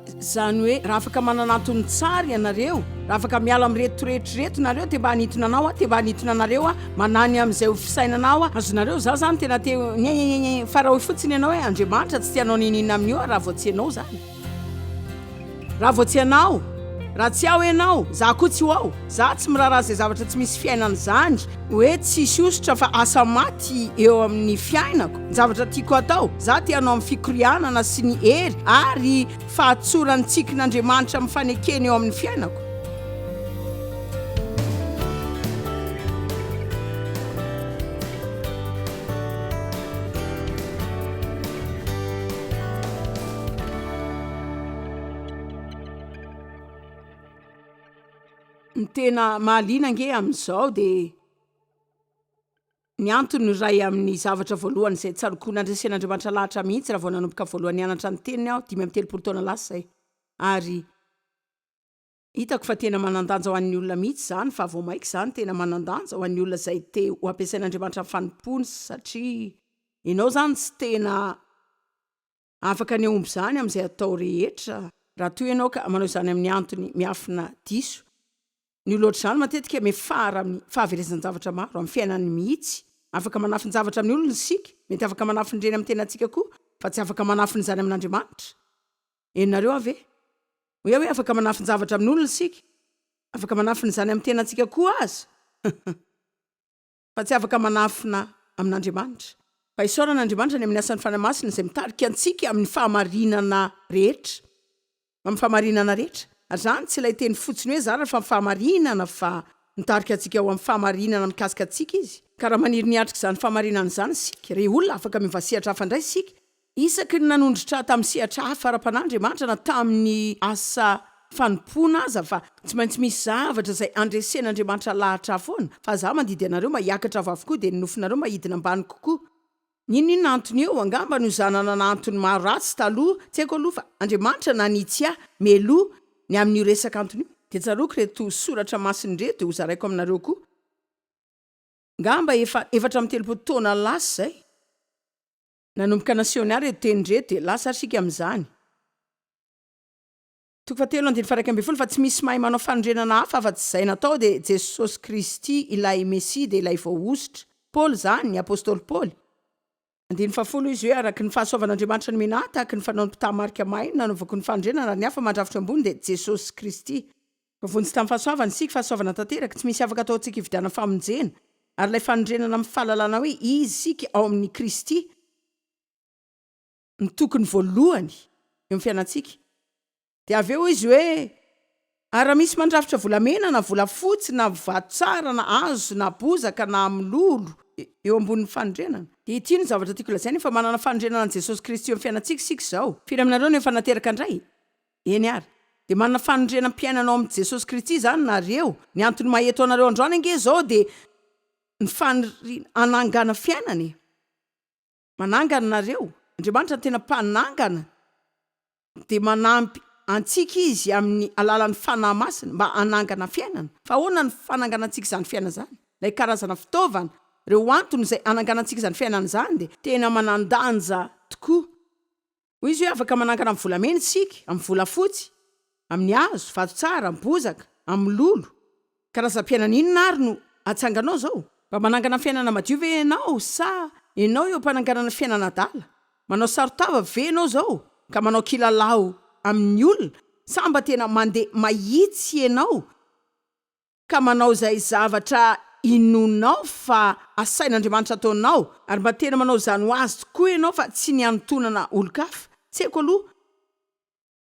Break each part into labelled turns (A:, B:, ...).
A: Zany hoe raha afaka mananatony tsara ianareo, raha afaka miala ami'retoretroreto nareo te mba hanitona anao te mba hanitona anareo manany am'izay ho fisainanao azonareo. Za zany tena te fara ho fotsiny ianao hoe Andriamanitra tsy tianao ninina amin'io raha vao tsy ianao zany, raha vao tsy ianao, raha tsy aho ianao, za koa tsy ho ao, za tsy miraharaha zay zavatra tsy misy fiainana zany hoe tsisy osotra fa asa maty eo amin'ny fiainako. Zavatra tiako atao, za te hanao amin'ny fikorianana sy ny hery ary fahatsorany tsikin'Andriamanitra amin'ny fanekeny eo amin'ny fiainako. Ny tena mahaliana nge amin'izao dia ny antony ray amin'ny zavatra voalohany izay tsarokoana andresen'Andriamanitra lahatra mihitsy raha vao nanomboka voalohany hianatra ny teniny aho 5 taona lasa izay. Ary hitako fa tena manandanja ho an'ny olona mihitsy zany, fa vao maika zany tena manandanja ho an'ny olona izay te ho ampiasain'Andriamanitra amin'ny fanimpony, satria ianao zany tsy tena afaka ny omby zany amin'izay atao rehetra raha toy ianao ka manao izany amin'ny antony miafina diso. Ny oloatra zany matetika mefara amin'ny fahaverezan-javatra maro amin'ny fiainany mihitsy. Afaka manafiny zavatra amin'ny olona isika, mety afaka manafiny reny amin'ny tenantsika koa, fa tsy afaka manafiny zany amin'Andriamanitra. Enareo ave? Hoe afaka manafiny zavatra amin'ny olona isika, afaka manafiny zany amin'ny tenantsika koa aza. Fa tsy afaka manafina amin'Andriamanitra. Fa isaoran'Andriamanitra ny amin'ny asan'ny fanamasina izay mitarika antsika amin'ny fahamarinana rehetra. Amin'ny fahamarinana rehetra. Ary zany tsy ilay teny fotsiny hoe zara fa fahamarinana, fa mitarika antsika ao amin'ny fahamarinana mikasika antsika izy. Ka raha maniry niatrika izany fahamarinana izany isika, re olona afaka mivasihatra hafa indray isika. Isaky ny nanondrotra tamin'ny sehatra hafa ara-pan'Andriamanitra na tamin'ny asa fanompona aza, fa tsy maintsy misy zavatra izay andresen'Andriamanitra lahatra foana. Fa za mandidy anareo mahiakatra avy avokoa dia ny nofinareo mahidina ambany kokoa. Ninona antony eo? Angamba no zanana n'antony maro ratsy taloha, tsy haiko aloha fa Andriamanitra nanitsy ahy meloa ny amin'io resaka antony io. Dia tsaroako reto soratra masiny reto ho zaraiko aminareo koa. Ngamba efa 4 taona lasa izay nanomboka nasiony ary reto teny reto dia lasa sika amin'izany. 7:1 fa tsy misy mahay manao fanondrenana hafa fa tsy izay natao dia Jesosy Kristy ilay Mesia dia ilay voaositra. Paoly zany, ny apôstôly Paoly. 10 izy hoe araka ny fahasoavan'Andriamanitra ny menahy tahaka ny fanaony mpitamarika maina nanaovako ny fanondrenana ny hafa mandrafitra ambony dia Jesosy Kristy. Vonjy tamin'ny fahasoavana isika fahasoavana tanteraka tsy misy afaka ataontsika hividiana famonjena. Ary ilay fanondrenana amin'ny fahalalana hoe izy isika ao amin'ny Kristy ny tokony voalohany eo amin'ny fiainantsika. Dia avy eo izy hoe raha misy mandrafitra volamena na volafotsy na vato tsara na hazo na bozaka na milolo eo ambonin'ny fanondrenana. Dia ity ny zavatra tiako lazaina fa manana fanondrenana an' Jesosy Kristy eo amin'ny fiainantsika isika izao. Firy aminareo no efa nateraka indray? Eny ary. Dia manana fanondrenana mpiainanao amin'ny Jesosy Kristy zany nareo. Ny antony maheto anareo androany ange zao dia ny anangana fiainany. Manangana nareo. Andriamanitra ny tena mpanangana. Dia manampy antsika izy amin'ny alalan'ny fanahy masina mba anangana fiainana. Fa ahoana ny fanangana antsika izany fiainana zany? Ilay karazana fitaovana, ireo antony izay anangana antsika izany fiainana zany dia tena manandanja tokoa. Hoy izy hoe afaka manangana amin'ny volamena isika, amin'ny volafotsy, amin'ny hazo, vato tsara, amin'ny bozaka, amin'ny lolo. Karazam-piainana inona ary no atsanganao zao? Mba manangana fiainana madio ve ianao sa ianao eo mpananganana fiainana adala? Manao sarotava ve ianao zao ka manao kilalao amin'ny olona? Sa mba tena mandeha mahitsy ianao ka manao izay zavatra inonao fa asain'Andriamanitra ataonao, ary mba tena manao izany ho azy tokoa ianao fa tsy ny antonana olon-kafa? Tsy haiko aloha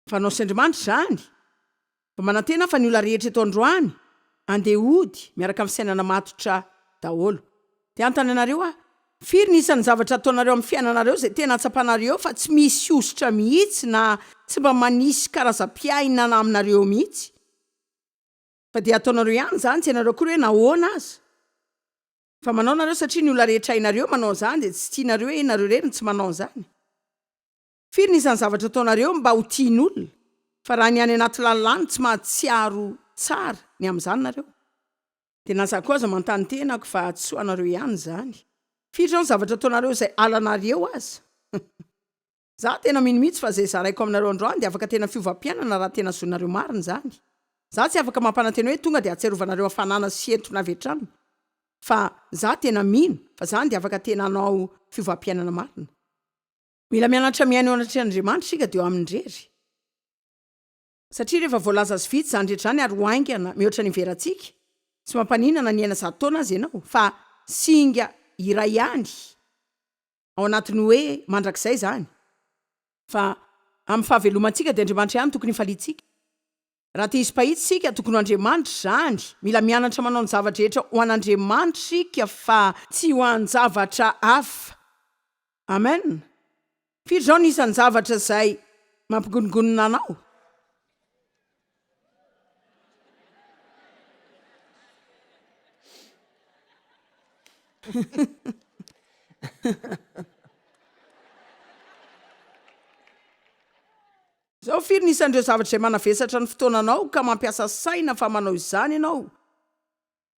A: fa anao sy Andriamanitra zany. Fa manantena fa ny olona rehetra eto androany andeha hody miaraka amin'ny sainana matotra daholo. Dia antany anareo firy nisan'ny zavatra ataonareo amin'ny fiainanareo izay tena atsapanareo fa tsy misy osotra mihitsy na tsy mba manisy karazam-piainana aminareo mihitsy. Fa dia ataonareo ihany zany, tsy ianareo koa hoe nahoana aza. Fa manao nareo satria ny olona rehetra hainareo manao zany dia tsy tianareo hoe nareo rery tsy manao zany. Firy nisan'ny zavatra ataonareo mba ho tian'olona, fa raha ny any anaty lalàna tsy mahatsiaro tsara ny amin'izany nareo. Dia na za koa aza manontany tenako fa tsy ho anareo ihany zany. Firy zao ny zavatra ataonareo izay alanareo aza. za tena minomitsy fa zay zaraiko aminareo androany de afaka tena fiovampianana raha tena zonareo mariny zany za tsy afaka mampanantena hoe tonga de atserovanareo afanana sy entona avy hatrany fa za tena mino fa zany de afaka tena anao fiovampianana marina mila mianatra miaina eo anatr'Andriamanitra sika de eo amindrery satria rehefa voalaza azy vitsy zany rehetrany ary hoaingana mihoatra ny verantsika tsy mampaninana ny aina za taona azy ianao fa singa iray ihany ao anatiny hoe mandrakizay zany fa amin'ny fahavelomantsika de Andriamanitra ihany tokony ifalitsika raha te hisy pahitsy sika tokony ho Andriamanitra zany mila mianatra manao ny zavatra rehetra ho an'Andriamanitra sika fa tsy ho an-javatra hafa amen firy zao nisan'ny zavatra zay mampigongonona anao zao firy nisan'ireo zavatra zay manavesatra ny fotoananao ka mampiasa saina fa manao izany ianao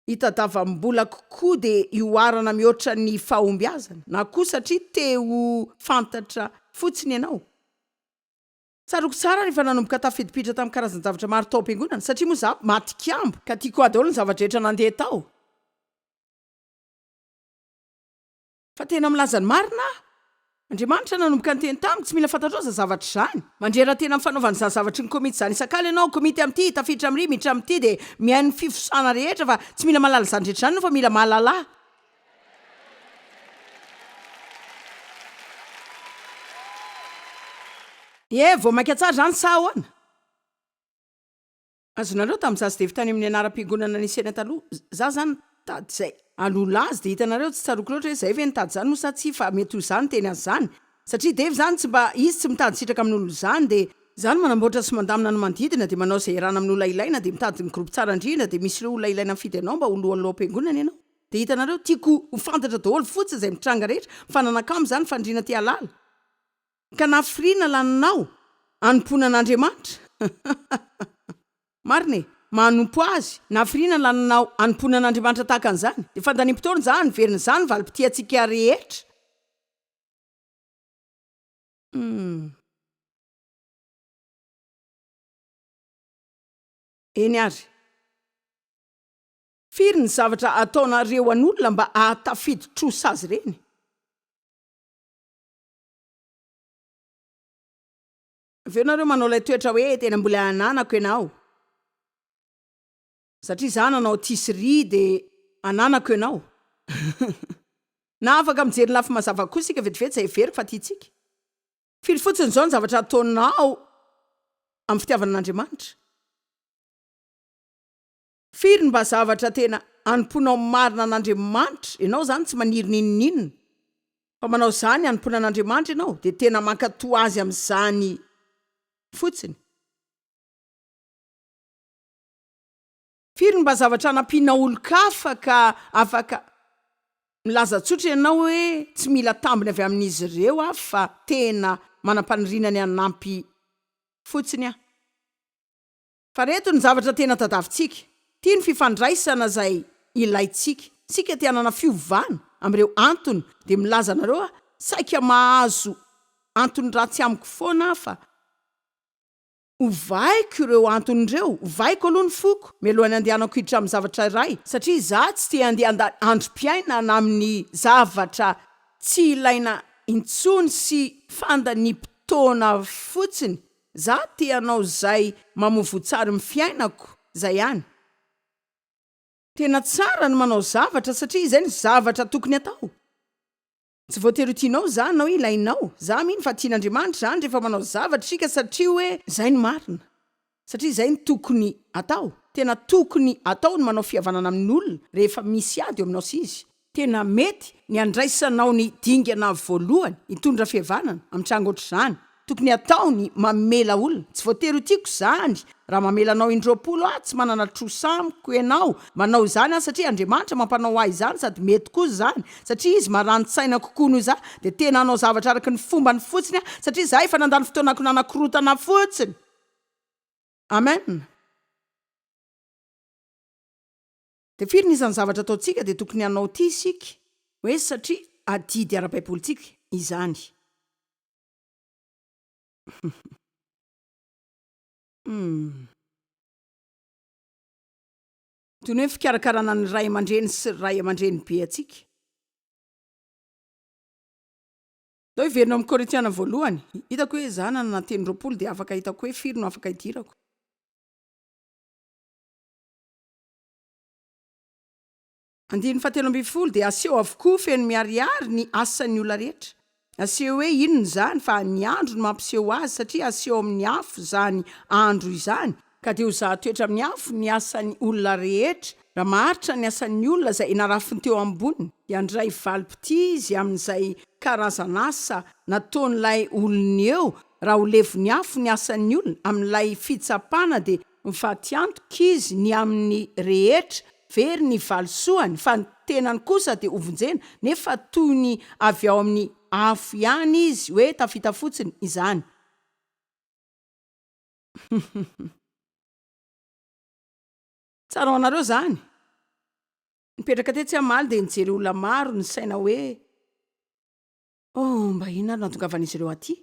A: hitadavam-bola kokoa de ioarana mihoatra ny fahombiazana na koa satria te ho fantatra fotsiny ianao tsaroko tsara rehefa nanomboka tafidipitra tamin'ny karazan-javatra maro tao am-piangonana satria moa za matikambo ka tiako adolo ny zavatra rehetra nandeha tao fa tena milazany marina Andriamanitra nanomboka ny teny tamiko tsy mila fantatroza zavatra zany mandrera tena mifanaovana izany zavatry ny komity zany isakala ianao komity am'ty tafiditra am'ry miditra am'ty de mihaino fifosana rehetra fa tsy mila malala zany rehetra zany no fa mila mahalala vao maika tsara zany sa ahoana azonareo tamin'iza sy devy tany amin'ny anaram-piangonana nisena taloha za zany tady zay alola azy de hitanareo tsy tsaroko loatra hoe zay ve nitady zany moa sa tsy fa mety ho zany teny azy zany satria devy zany tsy mba izy tsy mitady sitraka amin'olo zany de zany manamboatra sy mandamina ny manodidina de manao zay rana amin'ny olona ilaina de mitady ny groupe tsara indrindra de misy ireo olona ilaina mifidy anao mba olohaloha am-piangonana ianao de hitanareo tiako ho fantatra daholo fotsiny zay mitranga rehetra mifananakamo zany fandriana ty alala ka nafirina laninao anompona an'Andriamanitra marina manompo azy nafirina laninao anompona an'Andriamanitra tahaka an'izany de fandanimpotoana zany verina zany valim-pity atsika rehetra eny ary firy ny zavatra ataonareo an'olona mba ahatafidy trosa azy reny aveo nareo manao lay toetra hoe tena mbola ananako ianao satria za nanao tisserie de ananako ianao na afaka mijery lafi mazava koa sika vetivety zay very fa tiatsika firy fotsiny zao ny zavatra ataonao amin'ny fitiavana an'Andriamanitra firy mba zavatra tena anomponao marina an'Andriamanitra ianao zany tsy maniry ninoninona fa manao zany anompona an'Andriamanitra ianao de tena mankatoa azy amin'izany fotsiny firy mba zavatra anampina olo-kafa ka afaka milaza tsotra ianao hoe tsy mila tambiny avy amin'izy ireo a fa tena manam-panirinany anampy fotsiny a fa reto ny zavatra tena tadavintsika tia ny fifandraisana zay ilaitsika sika te hanana fiovana am'ireo antony de milaza nareo a saika mahazo antony ratsy amiko foana fa ovaiko ireo anton'ireo ovaiko aloha ny foko mialohany andehanako hiditra amin'ny zavatra iray satria za tsy te andeha androm-piaina na amin'ny zavatra tsy ilaina intsony sy fandanimpotoana fotsiny za te hanao zay mamovotsary my fiainako zay ihany tena tsara ny manao zavatra satria izay ny zavatra tokony atao tsy voatery tianao zany nao ilainao za miny fa tian'Andriamanitra zany rehefa manao zavatra sika satria hoe zay ny marina satria zay ny tokony atao tena tokony atao ny manao fihavanana amin'olona rehefa misy ady eo aminao sy izy tena mety ny andraisanao ny dingana voalohany hitondra fihavanana amin'ny tranga ohatr'izany tokony atao ny mamela olona tsy voatery tiako zany raha mamelanao indroapolo tsy manana trosamiko ianao manao zany satria Andriamanitra mampanao ahy zany sady mety koa zany satria izy marano-tsaina kokoa noho za de tena anao zavatra araky ny fomba ny fotsiny satria za efa nandalo fotoanako nanakorotana fotsiny amen de firy nisan'ny zavatra ataotsika de tokony anao ty sika hoe satria adidy ara-baibolitsika izany toy ny hoe fikarakarana ny ray aman-dreny sy ray aman-dreny be atsika. Dao iverina amin'ny Korintiana voalohany, hitako hoe zanana na teny 20 dia afaka hitako hoe firy no afaka hidirako. Andiny 17 dia aseho avokoa feno miariary ny asan'ny olona rehetra. Aseho hoe inona zany fa ny andro no mampiseho azy satria aseho amin'ny afo zany andro izany ka dia ho zahatoetra amin'ny afo ny asan'ny olona rehetra. Raha maharitra ny asan'ny olona izay narafiny teo amboniny dia andray valipiti izy amin'izay karazan'asa nataon'ilay olona eo raha ho levony afo ny asan'ny olona amin'ilay fitsapana dia mifatiantoka izy ny amin'ny rehetra very ny valisoany fa ny tenany kosa dia ovonjena nefa toy ny avy ao amin'ny afo ihany izy hoe tafita fotsiny izany. Tsara ho anareo zany. Nipetraka tetsy amaly dia nijery olona maro ny saina hoe mba inona ary natongavana izy ireo aty.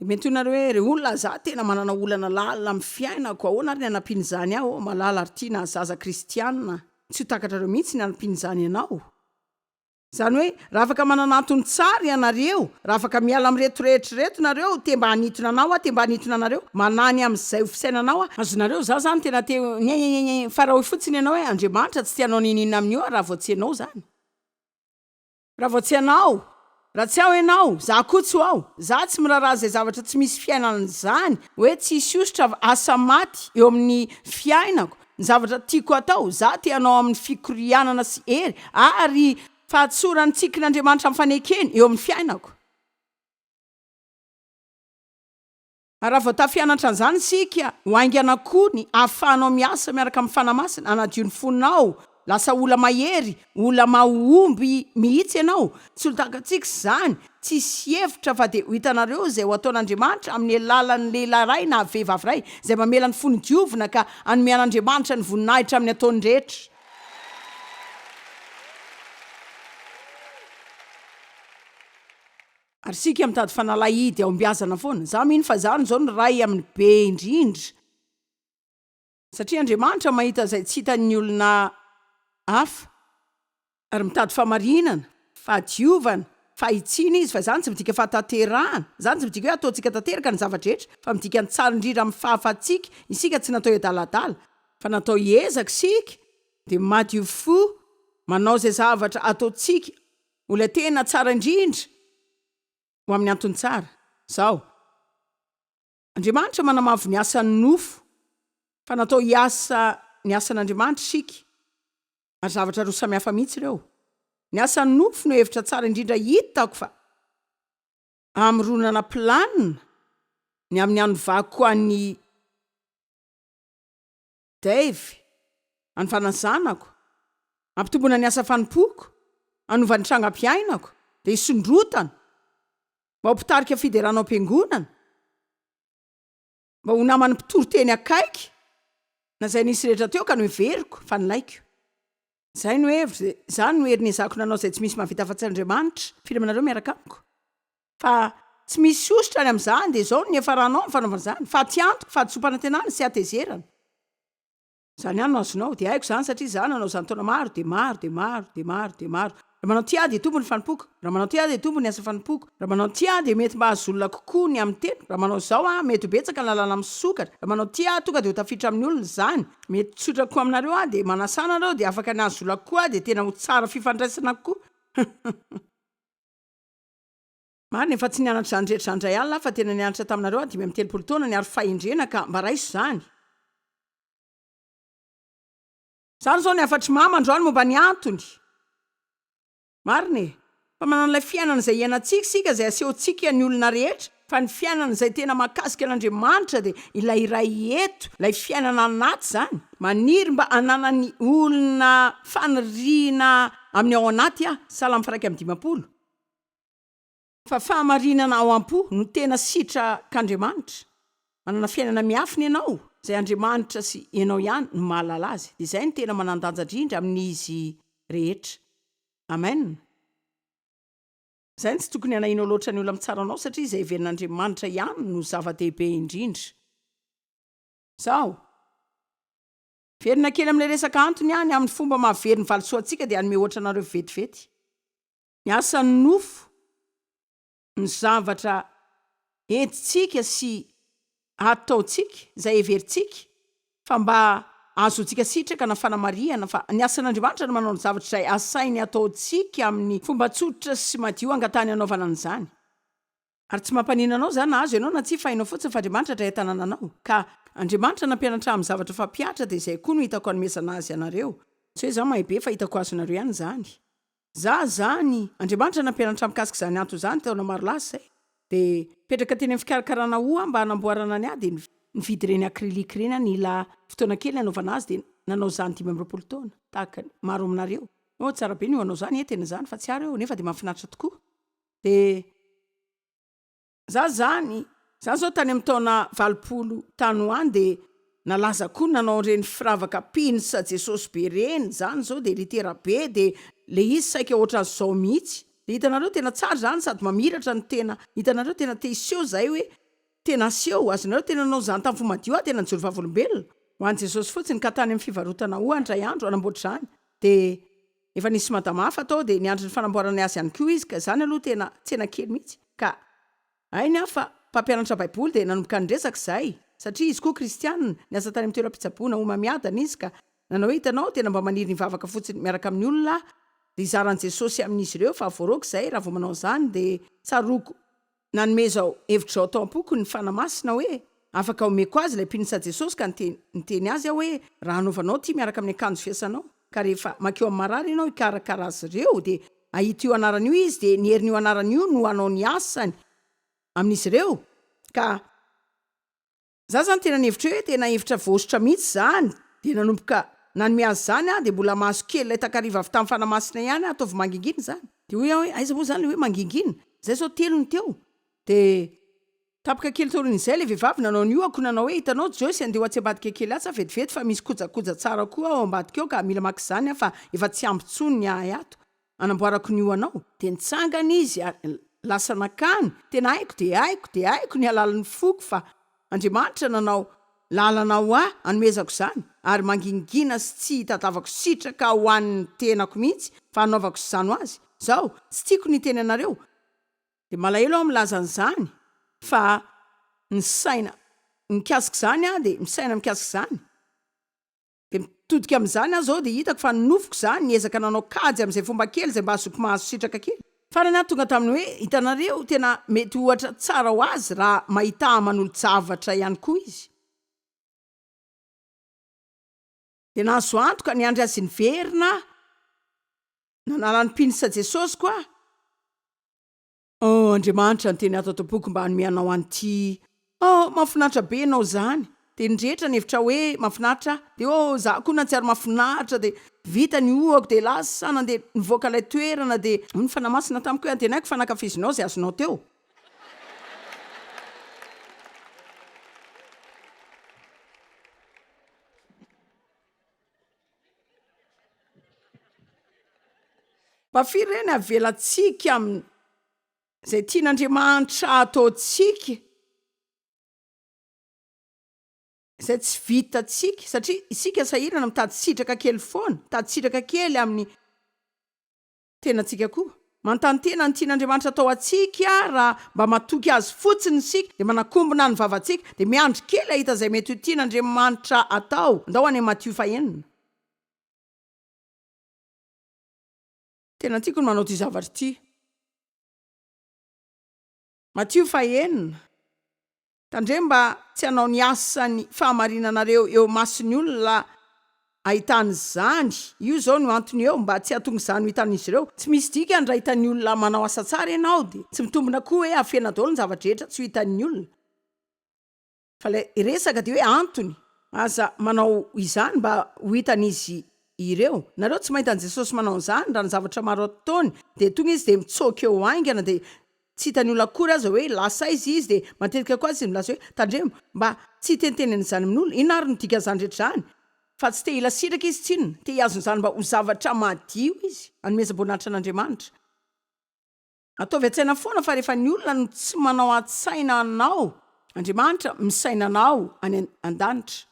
A: Mety nareo hoe re olona za tena manana olana lalina amin'ny fiainako ahoana ary ny anampiany izany aho malala ary tia na zaza kristianina tsy ho takatra reo mihitsy ny anampiany izany ianao. Zany hoe raha afaka mananatony tsara ianareo, raha afaka miala miretrorehetroreto nareo te mba hanitona anao te mba hanitona anareo manany amin'izay ofisainanao azonareo za zany tena teo fa raha ho fotsiny ianao hoe Andriamanitra tsy tianao ninina amin'io raha vao tsy ianao zany. Raha vao tsy ianao, raha tsy aho ianao, za koa tsy ho ao, za tsy miraharaha izay zavatra tsy misy fiainana zany hoe tsy hisosotra asa maty eo amin'ny fiainako. Ny zavatra tiako atao, za te hanao amin'ny fikorianana sy hery ary fahatsorany tsikin'Andriamanitra amin'ny fanekeny eo amin'ny fiainako. Raha vao tafianatra an'izany sika ho aingana koa ny ahafahanao miasa miaraka amin'ny fanamasina anadio ny fonao lasa ola mahery, ola mahomby mihitsy ianao. Tsy olon-takatsika zany, tsy sy hevitra fa dia ho hitanareo izay ho ataon'Andriamanitra amin'ny alalan'ny lehilahy ray na vehivavy ray izay mamela ny fony diovina ka anomean'Andriamanitra ny voninahitra amin'ny ataony rehetra. Ary sika mitady fanalahidy ao mbiazana foana. Za mino fa zany zao ny ray amin'ny be indrindra. Satria Andriamanitra mahita izay tsy hitan'ny olona hafa ary mitady famarinana, fahadiovana, fahitsiana izy fa zany tsy midika fahataterahana, zany tsy midika hoe ataontsika tanteraka ny zavatra rehetra fa midika ny tsara indrindra amin'ny fahafatsika. Isika tsy natao adaladala fa natao hiezaka sika dia madio fo manao izay zavatra ataontsika ho lay tena tsara indrindra ho amin'ny antony tsara. Zao Andriamanitra manamavo ny asan'ny nofo fa natao hiasa ny asan'Andriamanitra sika ary zavatra roa samihafa mihitsy ireo. Ny asan'ny nofo no hevitra tsara indrindra hitako fa amironana planina ny amin'ny anovako an'ny Dave, anovanany zanako, ampitombona ny asa fanimpoko, anovany trangam-piainako dia hisondrotana mba ho mpitarika fideranao am-piangonana, mba ho namany mpitoro-teny akaiky na izay nisy rehetra teo ka no heveriko fa nilaiko. Zay no hevitra, zany no hery ny ezako nanao izay tsy misy mahavita afa-tsy Andriamanitra. Firy aminareo miaraka amiko fa tsy misy ositra any amin'izany dia izao ny efaranao amin'ny fanaovana izany. Faty-antoko, fahatsompanantenana sy hatezerana. Zany ihany no azonao dia haiko zany satria za nanao izany taona maro dia maro dia maro dia maro dia maro. Raha manao tia dia tombony fanimpoko, raha manao tia dia tombony asa fanimpoko, raha manao tia dia mety mba azolona kokoa ny amin'ny teny, raha manao zao mety ho betsaka ny lalàna misokatra, raha manao tia tonga dia ho tafiditra amin'ny olona zany, mety tsotra koa aminareo dia manasana areo dia afaka ny azolona kokoa dia tena ho tsara fifandraisana kokoa. Marina efa tsy nianatra zany rehetra andray alina fa tena nianatra taminareo 5 taona ny ary fahendrena ka mba raiso zany. Zany zao ny afatry mama androany momba ny antony. Marina e, fa manan'ilay fiainana izay iainantsika sika izay asehontsika ny olona rehetra fa ny fiainana izay tena mahakasika an'Andriamanitra dia ilay iray eto, ilay fiainana anaty zany. Maniry mba hananany olona faniriana amin'ny ao anaty Salamo 1:20. Fa fahamarinana ao am-po no tena sitrak'Andriamanitra. Manana fiainana miafina ianao izay Andriamanitra sy ianao ihany no mahalala azy. Dia izay no tena manandanja indrindra amin'izy rehetra. Amen. zay tsy tokony anainao loatra ny olo am'tsaranao satria izay heverin'Andriamanitra ihany no zava-dehibe indrindra. Zao verina kely amin'ilay resaka antony ihany amin'ny fomba mahavery ny valisoantsika dia anome ohatra anareo vetivety. Ny asan'ny nofo ny zavatra entintsika sy ataontsika izay heverintsika fa mba azontsika sitraka na fanamariana fa ny asan'Andriamanitra no manao ny zavatra izay asainy ataontsika amin'ny fomba tsotra sy madio angatany anaovana an'izany. Ary tsy mampanina anao zany na azo ianao na tsy fahinao fotsiny fa Andriamanitra dray tanana anao ka Andriamanitra nampianatra amin'ny zavatra fampiatra dia izay koa no hitako anomezana azy anareo. Tsy hoe za mahibe fa hitako azo anareo ihany zany. Za zany Andriamanitra nampianatra mikasika izany anto zany taona maro lasa zay. Dia petraka teny amin'ny fikarakarana hoa mba hanamboarana ny dia nividy ireny akrilika ireny nila fotoana kely anaovana azy dia nanao zany 5 taona tahaka maro aminareo. Tsara be ny ho anao zany tena zany fa tsy ary eo nefa dia mahafinaritra tokoa. Dia za zao tany amin'ny taona 20 tany ho any dia nalaza koa nanao ireny firavaka pinsa Jesosy be reny zany zao dia litera be dia le izy saika ohatran'izao mihitsy. Dia hitanareo tena tsara zany sady mamiratra ny tena. Hitanareo tena te iseho zay hoe tena aseho. Azonareo tena nanao zany tamin'ny fomadio tena nijory vavolombelona ho an'i Jesosy fotsiny ka tany amin'ny fivarotana ho andray andro anamboatra zany. Dia efa nisy madama hafa tao dia niandry ny fanamboarana azy ihany koa izy ka zany aloha tena tsena kely mihitsy. Ka ainy hafa mpampianatra baiboly dia nanomboka nyresaka izay satria izy koa kristianina ny asa tany amin'ny toeram-pitsaboana ho mamiadana izy ka nanao hitanao tena mba maniry ny vavaka fotsiny miaraka amin'ny olona dia izaran'i Jesosy amin'izy ireo fa voaroko izay raha vao manao izany dia tsaroko nanome zao hevitra tao am-poko ny fanamasina hoe afaka omeko azy ilay pinsa Jesosy ka niteny azy aho hoe raha anaovanao ty miaraka amin'ny akanjo fiasanao ka rehefa makeo amin'ny marary ianao hikarakara azy ireo dia ahita io anaran'io izy dia ny herin'io anaran'io no hanao ny asany amin'izy ireo. Ka za zany tena nihevitra hoe tena hevitra vosotra mihitsy zany dia nanomboka nanome azy zany dia mbola mahazo kely ilay takariva avy tamin'ny fanamasina ihany ataovy mangingina zany dia hoy aho hoe aiza moa zany le hoe mangingina zay zao telo ny teo dia tapaka kely torin'izay le vehivavy nanao n'io ako nanao hoe hitanao Joyce andeha ho atsy ambadika kely atsa vetivety fa misy kojakoja tsara koa ao ambadika eo ka mila maka izany fa efa tsy ambintsony ny ato anamboarako n'io anao dia nitsangana izy lasa nakany tena haiko ny alalan'ny foko fa Andriamanitra nanao lalana ho anomezako izany ary mangingina sy tsy tadavako sitraka ho an'ny tenako mihitsy fa hanaovako izany ho azy zao tsy tiako ny teny anareo dia malahelo aho milaza an'izany fa ny saina mikasika izany dia misaina mikasika izany dia mitodika amin'izany aho zao dia hitako fa nofoko izany niezaka nanao kajy amin'izay fomba kely izay mba azoko mahazo sitraka kely farany aho tonga tamin'ny hoe hitanareo tena mety ohatra tsara ho azy raha mahita manolo-javatra ihany koa izy. Dia nahazo antoka niandry azy niverina nanalany pinsa Jesosy koa. Andriamanitra ny teny ato am-boky mba hanome anao an'ity. Mahafinaritra be ianao zany. Dia nindrehetra ny hevitra hoe mahafinaritra dia za koa natsiary mahafinaritra dia vita ny ohako dia lasa nandeha nivoaka ilay toerana dia ny fanamasina tamiko hoe antenaiko fa nakafizinao izay azonao teo. Mpafiry ireny avelantsika izay tian'Andriamanitra ataontsika izay tsy vitantsika satria isika sahirana mitady sitraka kely foana mitady sitraka kely amin'ny tenantsika koa manontany tena ny tian'Andriamanitra atao atsika raha mba matoky azy fotsiny isika dia manakombona ny vavantsika dia miandry kely ahita izay mety ho tian'Andriamanitra atao andao any Matthieu 9. Tena tiako ny manao ty zavatra ty. Matthieu 9 tandre mba tsy hanao ny asany fahamarinanareo eo masony olona ahitany zany io zao no antony eo mba tsy hahatonga izany ho hitan'izy ireo tsy misy dika ny raha hitan'ny olona manao asa tsara ianao dia tsy mitombona koa hoe afena daholo ny zavatra rehetra tsy ho hitan'ny olona fa ilay resaka dia hoe antony aza manao izany mba ho hitan'izy ireo. Nareo tsy mahita an' Jesosy manao izany raha ny zavatra maro ataony dia tonga izy dia mitsoka eo aingana dia tsy hitany olona akory aza hoe lasa izy dia matetika koa izy milaza hoe tandremo mba tsy hitentenena izany amin'olona ina ary no dika izany rehetra izany fa tsy te hila sitraka izy tsinona te hiazony izany mba ho zavatra madio izy hanomezam-boninahitra an'Andriamanitra. ataovy an-tsaina foana fa rehefa ny olona no tsy manao an-tsaina anao, Andriamanitra misaina anao any an-danitra.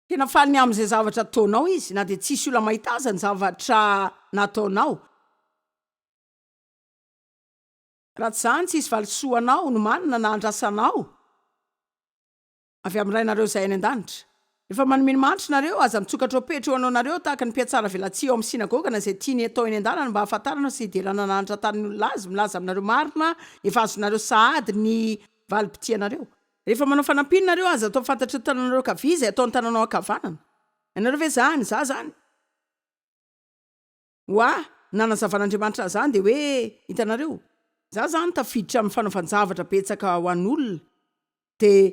A: Tena faly ny amin'izay zavatra ataonao izy, na dia tsisy olona mahita aza ny zavatra nataonao. Raha tsy zany tsisy valisoanao no manana na andrasanao avy amin'ray nareo izay any an-danitra. Rehefa manomenomanitra nareo aza mitsoka tropetra eo anao nareo tahaka ny mpiatsara velatsia ao amin'ny sinagoga na izay tiany atao eny an-dalana mba hahafantarana sy hidelana nanatra tanin'ny olona azy, milaza aminareo marina efa azonareo sahady ny valim-pitianareo. Rehefa manao fanampiny nareo aza atao fantatra ny tananareo ankavia izay atao ny tananao ankavanana. Ianareo ve zany, za zany nananzavan'Andriamanitra zany dia hoe hitanareo, za zany tafiditra amin'ny fanaovan-javatra betsaka ho an'olona, dia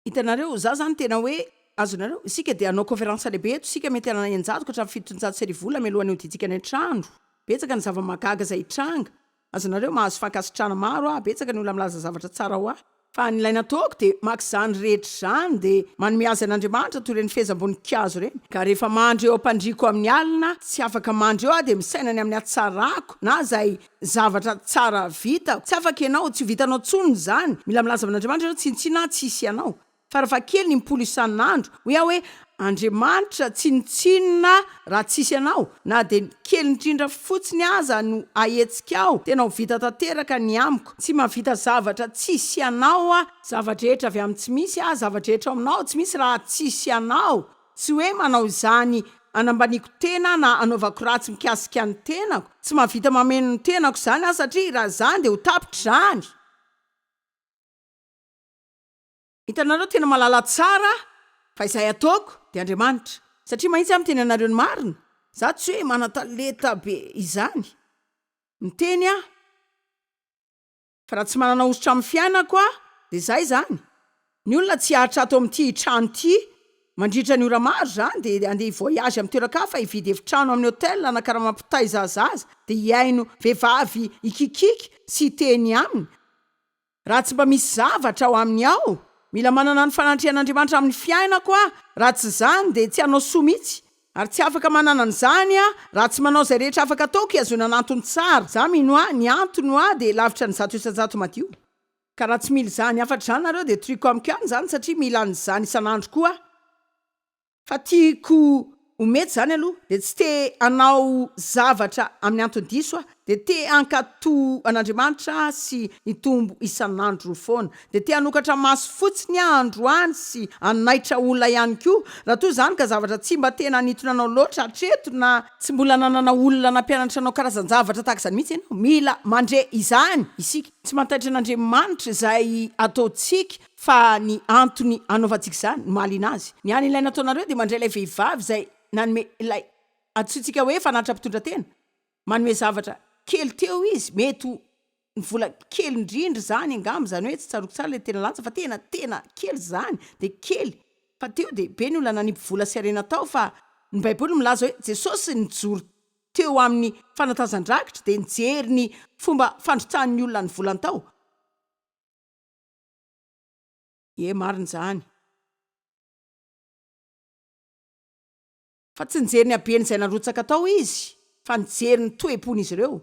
A: hitanareo za zany tena hoe azonareo isika dia hanao conférence lehibe eto isika mety hanana enjatoko hatramin'ny 730 mialohan'ny hodidikany an-trandro. Betsaka ny zava-mahagaga izay hitranga, azonareo mahazo fankasitrana maro betsaka ny olona milaza zavatra tsara ho fa ny ilay nataoko dia maka izany rehetra izany dia manome azy an'Andriamanitra toy ireny fehezam-boninkazo ireny. Ka rehefa mandry eo ampandriako amin'ny alina, tsy afaka mandry eo dia misainany amin'ny atsarako na izay zavatra tsara vitako. Tsy afaka ianao, tsy vitanao tsony zany. Mila milaza amin'Andriamanitra ianao tsintsina tsisy ianao. Farafa kely ny mipolo isan'andro hoe Andriamanitra tsinitsinina raha tsisy ianao, na dia kely indrindra fotsiny aza no ahetsika ao, tena ho vita tanteraka ny amiko. Tsy mahavita zavatra tsisy ianao zavatra rehetra avy amin'ny tsy misy zavatra rehetra aminao tsy misy raha tsisy ianao. Tsy hoe manao izany anambaniko tena na anaovako ratsy mikasika ny tenako, tsy mahavita mameno ny tenako izany satria raha zany dia ho tapitra izany. Hitanareo tena malala tsara fa izay ataoko dia Andriamanitra, satria mahitsy amin'ny teny anareo ny marina. Za tsy hoe manan-talenta be izany miteny fa raha tsy manana ositra amin'ny fiainako dia zay zany. Ny olona tsy ahatra ato amin'ity trano ity mandritra ny ora maro zany dia andeha voyage amin'ny toeran-kafa hividy efitrano amin'ny hôtel na karamampitay zazaza dia hiaino vehivavy ikikiky sy teny aminy. Raha tsy mba misy zavatra ao aminy ao, mila manana ny fanantrian'Andriamanitra amin'ny fiainako raha tsy zany dia tsy hanao soa mihitsy. Ary tsy afaka manana an'izany raha tsy manao izay rehetra afaka ataoko hiazona ny antony tsara. Za mino ny antony dia lavitra ny 100 madio. Ka raha tsy mila izany afatra izany nareo dia triko amiko ihany zany, satria mila an'izany isan'andro koa. Fa tiako ho mety zany aloha dia tsy te hanao zavatra amin'ny antony diso dia te hankato an'Andriamanitra sy hitombo isan'andro foana, dia te hanokatra maso fotsiny andro any sy hanaitra olona ihany koa. Raha toy izany ka zavatra tsy mba tena hanitona anao loatra hatreto na tsy mbola nanana olona nampianatra anao karazan-javatra tahaka izany mihitsy ianao, mila mandre izany isika. Tsy mantaitra an'Andriamanitra izay ataontsika fa ny antony anaovantsika izany no mahaliana azy. Ny any ilay nataonareo dia mandray ilay vehivavy izay nanome ilay atsointsika hoe fanatram-pitondran-tena, manome zavatra kely teo izy, mety ny vola kely indrindra zany angamba, zany hoe tsy tsaroko tsara ilay tena lantsa fa tena kely zany dia kely. Fa teo dia be ny olona nanipy vola sy harena tao, fa ny Baiboly milaza hoe Jesosy nijoro teo amin'ny fanatazan-drakitra dia nijery ny fomba fandrotsahany olona ny volany tao. Marina zany. Fa tsy nijery ny habeny izay narotsaka tao izy, fa nijery ny toe-pon'izy ireo.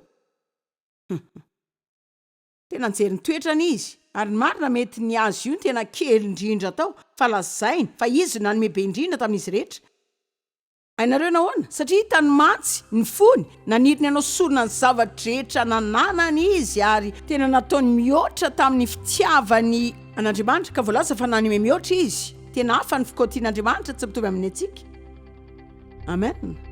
A: Tena nijery ny toetrany izy, ary ny marina mety ny azy io tena kely indrindra tao, fa lazainy fa izy nanome be indrindra tamin'izy rehetra. Ainareo nahoana? Satria hitany mantsy ny fony naniriny anao sorona ny zavatra rehetra nananany izy, ary tena nataony mihoatra tamin'ny fitiavany an'Andriamanitra, ka voalaza fa nanome mihoatra izy. Tena hafa ny fikotian'Andriamanitra, tsy mitovy amin'ny antsika. Amen.